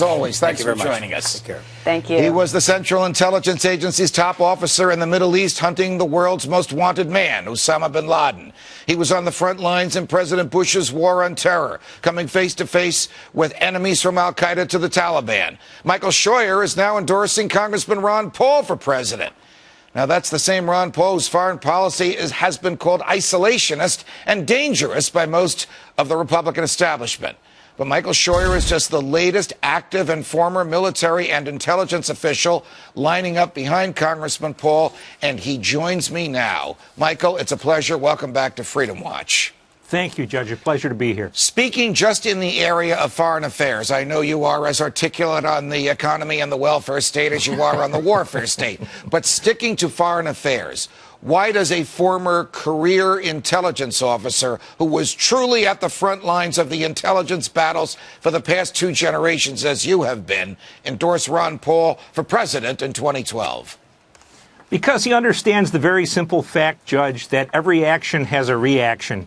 always. Thanks for very much. joining us. Take care. Thank you. He was the Central Intelligence Agency's top officer in the Middle East, hunting the world's most wanted man, Osama bin Laden. He was on the front lines in President Bush's war on terror, coming face to face with enemies from al-Qaeda to the Taliban. Michael Scheuer is now endorsing Congressman Ron Paul for president. Now, that's the same Ron Paul whose foreign policy has been called isolationist and dangerous by most of the Republican establishment. But Michael Scheuer is just the latest active and former military and intelligence official lining up behind Congressman Paul, and he joins me now. Michael, it's a pleasure. Welcome back to Freedom Watch. Thank you, Judge. A pleasure to be here. Speaking just in the area of foreign affairs, I know you are as articulate on the economy and the welfare state as you are on the warfare state. But sticking to foreign affairs, why does a former career intelligence officer who was truly at the front lines of the intelligence battles for the past 2 generations, as you have been, endorse Ron Paul for president in 2012? Because he understands the very simple fact, Judge, that every action has a reaction.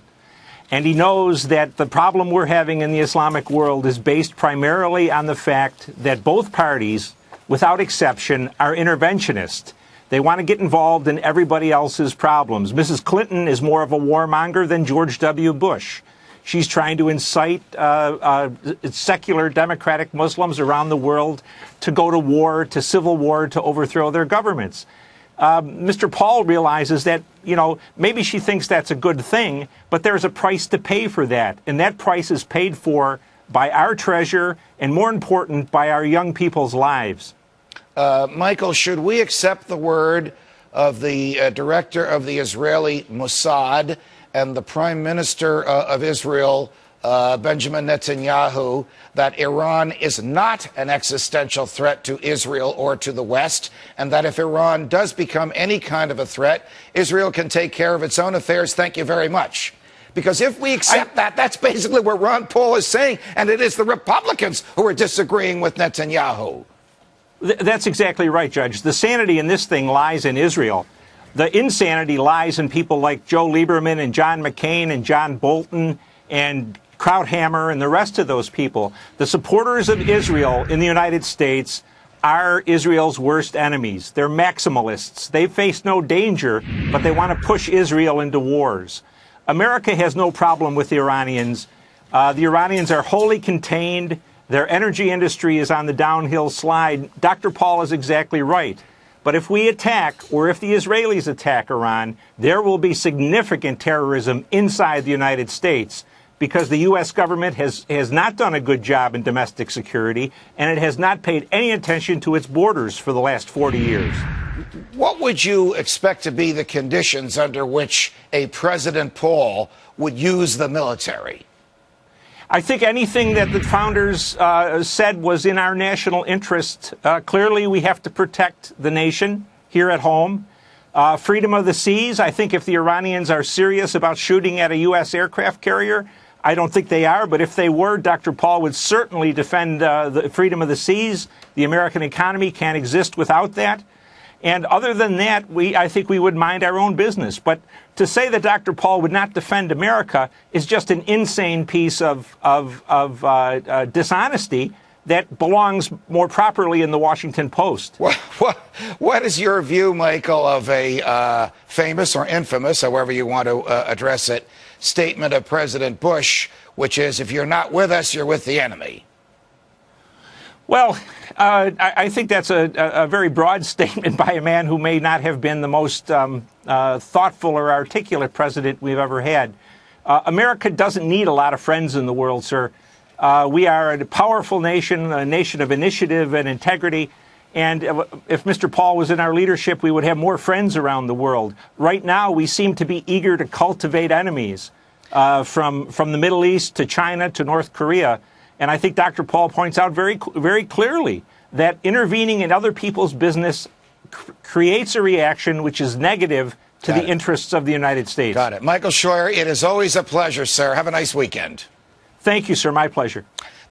And he knows that the problem we're having in the Islamic world is based primarily on the fact that both parties, without exception, are interventionist. They want to get involved in everybody else's problems. Mrs. Clinton is more of a warmonger than George W. Bush. She's trying to incite secular democratic Muslims around the world to go to war, to civil war, to overthrow their governments. Mr. Paul realizes that, maybe she thinks that's a good thing, but there's a price to pay for that. And that price is paid for by our treasure and, more important, by our young people's lives. Michael, should we accept the word of the director of the Israeli Mossad and the Prime Minister of Israel, Benjamin Netanyahu, that Iran is not an existential threat to Israel or to the West, and that if Iran does become any kind of a threat, Israel can take care of its own affairs? Thank you very much. Because if we accept that, that's basically what Ron Paul is saying, and it is the Republicans who are disagreeing with Netanyahu. That's exactly right, Judge. The sanity in this thing lies in Israel. The insanity lies in people like Joe Lieberman and John McCain and John Bolton and Krauthammer and the rest of those people. The supporters of Israel in the United States are Israel's worst enemies. They're maximalists. They face no danger, but they want to push Israel into wars. America has no problem with the Iranians. The Iranians are wholly contained. Their energy industry is on the downhill slide. Dr. Paul is exactly right. But if we attack, or if the Israelis attack Iran, there will be significant terrorism inside the United States, because the U.S. government has not done a good job in domestic security, and it has not paid any attention to its borders for the last 40 years. What would you expect to be the conditions under which a President Paul would use the military? I think anything that the founders said was in our national interest. Clearly, we have to protect the nation here at home. Freedom of the seas. I think if the Iranians are serious about shooting at a U.S. aircraft carrier, I don't think they are, but if they were, Dr. Paul would certainly defend the freedom of the seas. The American economy can't exist without that. And other than that, I think we would mind our own business. But to say that Dr. Paul would not defend America is just an insane piece of dishonesty that belongs more properly in the Washington Post. What is your view, Michael, of a famous or infamous, however you want to address it, statement of President Bush, which is, if you're not with us, you're with the enemy? Well, I think that's a very broad statement by a man who may not have been the most thoughtful or articulate president we've ever had. America doesn't need a lot of friends in the world, sir. We are a powerful nation, a nation of initiative and integrity. And if Mr. Paul was in our leadership, we would have more friends around the world. Right now, we seem to be eager to cultivate enemies from the Middle East to China to North Korea. And I think Dr. Paul points out very clearly that intervening in other people's business creates a reaction which is negative to the interests of the United States. Got it. Michael Scheuer, it is always a pleasure, sir. Have a nice weekend. Thank you, sir. My pleasure.